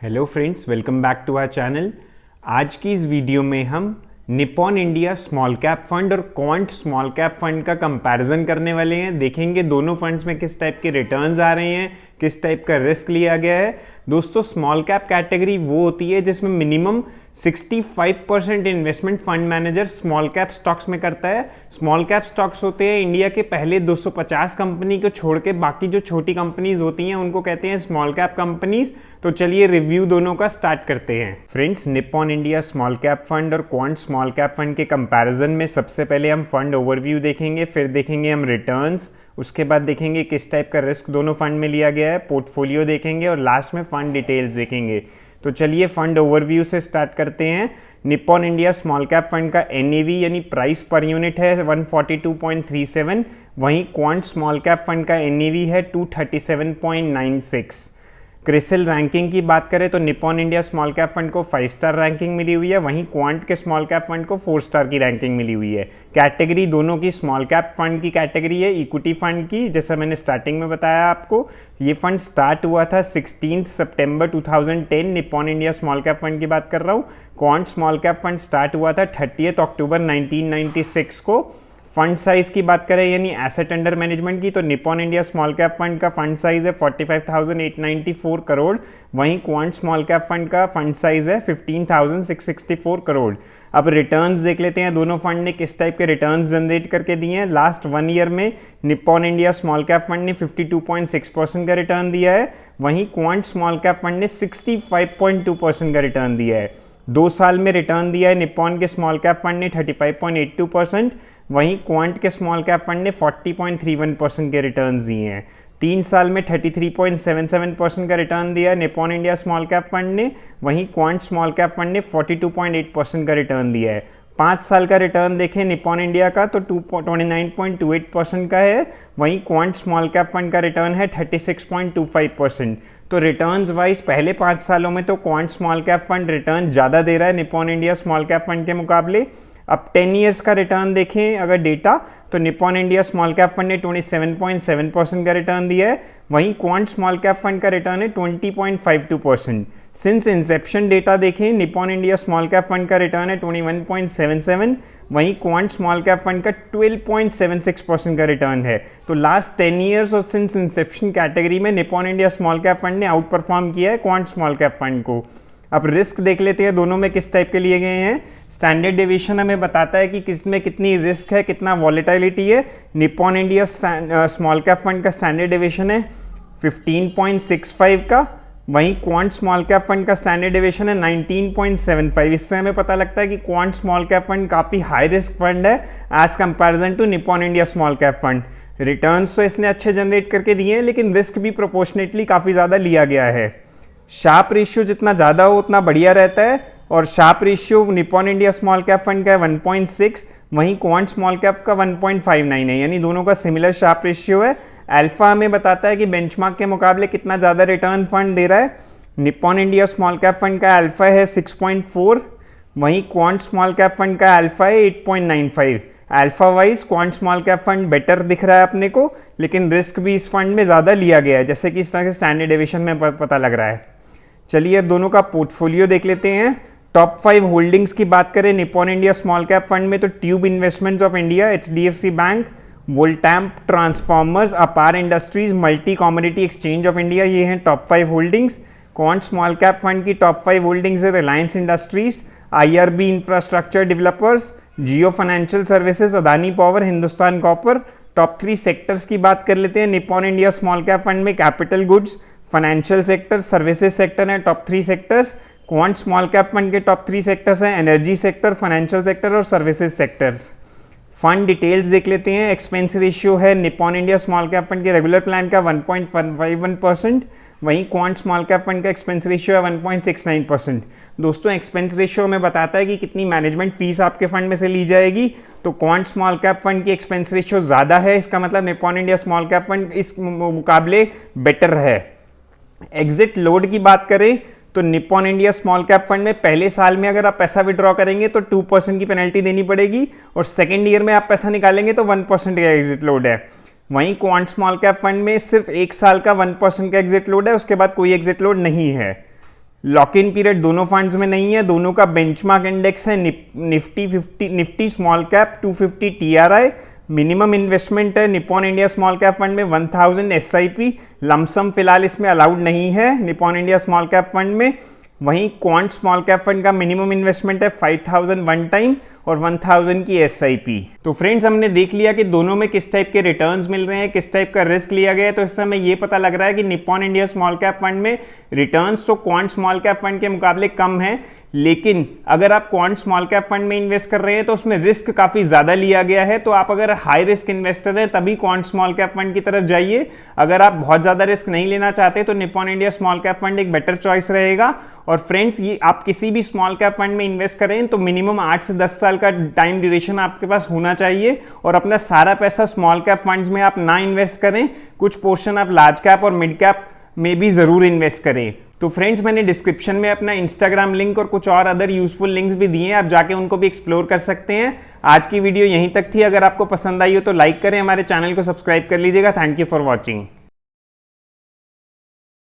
Hello friends, welcome back to our channel. आज की इस वीडियो में हम Nippon India small cap fund और क्वांट स्मॉल कैप फंड का कंपैरिजन करने वाले हैं। देखेंगे दोनों फंड्स में किस टाइप के रिटर्न्स आ रहे हैं, किस टाइप का रिस्क लिया गया है। दोस्तों, स्मॉल कैप कैटेगरी वो होती है जिसमें minimum 65% investment fund manager small cap stocks में करता है। स्मॉल कैप स्टॉक्स होते हैं इंडिया के पहले 250 कंपनी को छोड़ के बाकी जो छोटी कंपनीज होती हैं उनको कहते हैं स्मॉल कैप कंपनीज। तो चलिए रिव्यू दोनों का स्टार्ट करते हैं। Friends, Nippon India small cap fund और क्वांट स्मॉल कैप फंड के कंपैरिजन में सबसे पहले हम फंड ओवरव्यू देखेंगे, फिर देखेंगे हम रिटर्न्स, उसके बाद देखेंगे किस टाइप का रिस्क दोनों फंड में लिया गया है, पोर्टफोलियो देखेंगे और लास्ट में फंड डिटेल्स देखेंगे। तो चलिए फंड ओवरव्यू से स्टार्ट करते हैं। Nippon India small cap fund का एनएवी यानी प्राइस पर यूनिट है 142.37, वहीं क्वांट स्मॉल कैप फंड का एनएवी है 237.96। क्रिसिल रैंकिंग की बात करें तो Nippon India small cap fund को 5 स्टार रैंकिंग मिली हुई है, वहीं क्वांट के स्मॉल कैप फंड को 4 स्टार की रैंकिंग मिली हुई है। कैटेगरी दोनों की स्मॉल कैप फंड की कैटेगरी है, इक्विटी फंड की, जैसा मैंने स्टार्टिंग में बताया आपको। ये फंड स्टार्ट हुआ था 16 सितंबर 2010, Nippon India small cap fund की बात कर रहा हूँ। Quant small cap fund start हुआ था 30 अक्टूबर 1996 को। फंड साइज की बात करें यानी एसेट अंडर मैनेजमेंट की, तो Nippon India small cap fund का फंड साइज है 45,894 करोड़, वहीं क्वांट स्मॉल कैप फंड का फंड साइज है 15,664 करोड़। अब रिटर्न्स देख लेते हैं, दोनों फंड ने किस टाइप के रिटर्न्स जनरेट करके दिए हैं। लास्ट 1 ईयर में Nippon India small cap fund ने 52.6% का रिटर्न दिया है, वहीं क्वांट स्मॉल कैप फंड ने 65.2% का रिटर्न दिया है। 2 साल में रिटर्न दिया है निप्पॉन के स्मॉल कैप फंड ने 35.82%, वहीं क्वांट के स्मॉल कैप फंड ने 40.31% के रिटर्न दिए हैं। 3 साल में 33.77% का रिटर्न दिया है Nippon India small cap fund ने, वहीं क्वांट स्मॉल कैप फंड ने 42.8% का रिटर्न दिया है। 5 साल का रिटर्न देखें निप्पॉन इंडिया का तो 29.28% का है, वहीं क्वांट स्मॉल कैप फंड का रिटर्न है 36.25%। तो रिटर्न्स वाइज पहले 5 सालों में तो quant small cap fund return ज़्यादा दे रहा है Nippon India small cap fund के मुकाबले। अब 10 ईयर्स का रिटर्न देखें अगर डेटा, तो Nippon India small cap fund ने 27.7% का रिटर्न दिया है, वहीं क्वांट स्मॉल कैप फंड का रिटर्न है 20.52%। सिंस इंसेप्शन डेटा देखें, Nippon India small cap fund का रिटर्न है 21.77, वहीं क्वांट स्मॉल कैप फंड का 12.76% का रिटर्न है। तो लास्ट 10 ईयर्स और सिंस इंसेप्शन कैटेगरी में Nippon India small cap fund ने आउट परफॉर्म किया है क्वांट स्मॉल कैप फंड को। अब रिस्क देख लेते हैं दोनों में किस टाइप के लिए गए हैं। स्टैंडर्ड डेविएशन हमें बताता है कि किस में कितनी रिस्क है, कितना वॉलेटिलिटी है। Nippon India small cap fund का स्टैंडर्ड डेविएशन है 15.65 का, वहीं क्वांट स्मॉल कैप फंड का स्टैंडर्ड डेविएशन है 19.75। इससे हमें पता लगता है कि क्वांट स्मॉल कैप फंड काफ़ी हाई रिस्क फंड है as comparison to Nippon India small cap fund. Returns तो इसने अच्छे जनरेट करके दिए हैं, लेकिन रिस्क भी प्रोपोर्शनेटली काफ़ी ज़्यादा लिया गया है। शार्प रेशियो जितना ज़्यादा हो उतना बढ़िया रहता है, और Sharpe ratio Nippon India small cap fund का है 1.6, वहीं क्वांट स्मॉल कैप का 1.59 है, यानी दोनों का सिमिलर शार्प रेशियो है। अल्फा हमें बताता है कि बेंचमार्क के मुकाबले कितना ज़्यादा रिटर्न फंड दे रहा है। Nippon India small cap fund का अल्फा है 6.4, वहीं क्वांट स्मॉल कैप फंड का अल्फा है 8.95। Alpha wise quant small cap fund better दिख रहा है अपने को, लेकिन रिस्क भी इस फंड में ज़्यादा लिया गया है, जैसे कि इस तरह के स्टैंडर्ड डेविएशन में पता लग रहा है। चलिए अब दोनों का पोर्टफोलियो देख लेते हैं। टॉप 5 होल्डिंग्स की बात करें Nippon India small cap fund में तो tube investments of India, HDFC bank, Voltamp transformers, Apar industries, multi commodity exchange of India, ये हैं top 5 holdings. Quant small cap fund की टॉप 5 होल्डिंग्स है Reliance industries, IRB infrastructure developers, Jio financial services, Adani power, Hindustan copper. Top 3 sectors की बात कर लेते हैं Nippon India small cap fund में capital goods, financial sector, services sector है top 3 sectors. Quant small cap fund के टॉप 3 सेक्टर्स हैं एनर्जी सेक्टर, फाइनेंशियल सेक्टर और सर्विसेज सेक्टर्स। फंड डिटेल्स देख लेते हैं। एक्सपेंस रेशियो है Nippon India small cap fund के रेगुलर प्लान का 1.51%, वहीं क्वांट स्मॉल कैप फंड का एक्सपेंस रेशियो है 1.69%। दोस्तों, एक्सपेंस रेशियो में बताता है कि कितनी मैनेजमेंट फीस आपके फंड में से ली जाएगी। तो क्वांट स्मॉल कैप फंड की एक्सपेंस रेशियो ज़्यादा है, इसका मतलब Nippon India small cap fund इस मुकाबले बेटर है। एग्जिट लोड की बात करें तो Nippon India small cap fund में पहले साल में अगर आप पैसा विड्रॉ करेंगे तो 2% की पेनल्टी देनी पड़ेगी, और सेकेंड ईयर में आप पैसा निकालेंगे तो 1% का एग्जिट लोड है। वहीं क्वांट स्मॉल कैप फंड में सिर्फ 1 साल का 1% का एग्जिट लोड है, उसके बाद कोई एग्जिट लोड नहीं है। लॉक इन पीरियड दोनों फंड्स में नहीं है, दोनों का बेंचमार्क इंडेक्स है Nifty small cap 250 TRI। Minimum investment है Nippon India small cap fund में 1000 SIP। लमसम फिलहाल इसमें अलाउड नहीं है Nippon India small cap fund में। वहीं क्वांट स्मॉल कैप फंड का मिनिमम इन्वेस्टमेंट है 5000 वन टाइम और 1000 की SIP। तो फ्रेंड्स हमने देख लिया कि दोनों में किस टाइप के रिटर्न्स मिल रहे हैं, किस टाइप का रिस्क लिया गया है। तो इससे हमें ये पता लग रहा है कि Nippon India small cap fund में रिटर्न्स तो क्वांट स्मॉल कैप फंड के मुकाबले कम है, लेकिन अगर आप क्वांट स्मॉल कैप फंड में इन्वेस्ट कर रहे हैं तो उसमें रिस्क काफी ज्यादा लिया गया है। तो आप अगर हाई रिस्क इन्वेस्टर हैं तभी क्वांट स्मॉल कैप फंड की तरफ जाइए। अगर आप बहुत ज्यादा रिस्क नहीं लेना चाहते तो Nippon India small cap fund एक बेटर चॉइस रहेगा। और फ्रेंड्स, ये आप किसी भी स्मॉल कैप फंड में इन्वेस्ट करें तो मिनिमम 8 से 10 साल का टाइम ड्यूरेशन आपके पास होना चाहिए। और अपना सारा पैसा स्मॉल कैप फंड्स में आप ना इन्वेस्ट करें, कुछ पोर्शन आप लार्ज कैप और मिड कैप में भी जरूर इन्वेस्ट करें। तो फ्रेंड्स, मैंने डिस्क्रिप्शन में अपना इंस्टाग्राम लिंक और कुछ और अदर यूजफुल लिंक्स भी दिए हैं, आप जाके उनको भी एक्सप्लोर कर सकते हैं। आज की वीडियो यहीं तक थी। अगर आपको पसंद आई हो तो लाइक करें, हमारे चैनल को सब्सक्राइब कर लीजिएगा। Thank you for watching.